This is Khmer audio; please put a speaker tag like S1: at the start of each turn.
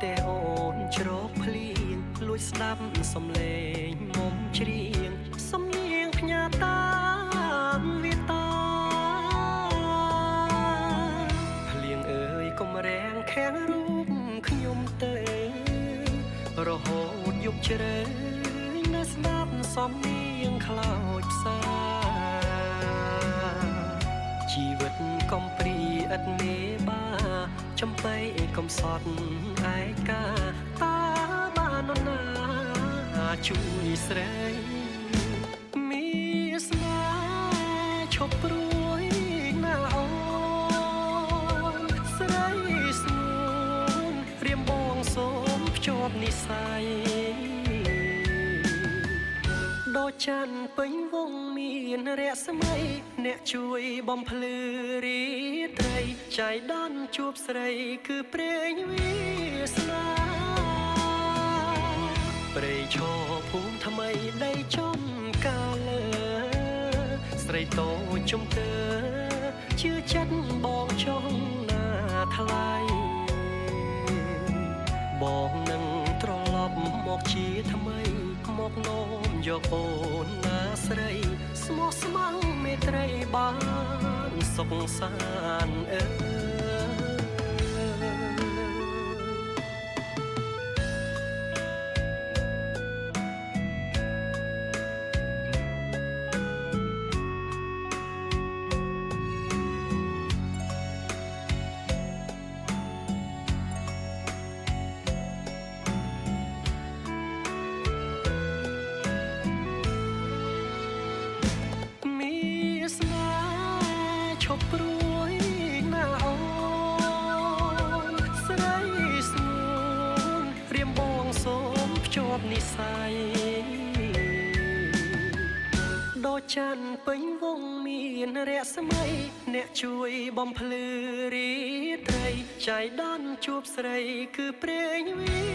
S1: តែអូនច្រកភ្លៀងលួចស្ដាប់សំឡេងមុំច្រៀងសំនៀងផ្ញើតាមវាតាភ្លៀងអើយកុំរាំងខាំងរូបខ្ញុំទៅរហូតយប់ជ្រៅនៅស្ដាប់សំនៀងខ្លោចផ្សាជីវិតកំព្រីឥតមេបាចំបៃកំសត់ឯកាតាបាននណាជួយស្រីមានស្នេហ៍ឈប់ព្រួយណាអូនស្រីស្ងួនរៀមបងសូមភ្ជាប់និស្ស័យដូចច័ន្ទពេញវងមានរស្មីអ្នកជួយបំភ្លឺរាត្រីចៃដន្យជួបស្រីគឺព្រេងវាសនាព្រៃឈរភូមិថ្មីដីចំកាលើស្រីតូចជំទើជឿចិត្តបងចង់ណាថ្លៃបងនឹងត្រឡប់មកជាថ្មីមកនោមយកអូនណាស្រីស្មោះស្ម័គ្រមេត្រីបានសុខសាន្តអើឈប់ព្រួយណាអូនស្រីស្ងួនរៀមបងសូមភ្ជាប់និស្ស័យដូចច័ន្ទពេញវងមានរស្មីអ្នកជួយបំភ្លឺរាត្រីចៃដន្យជួបស្រីគឺព្រេងវា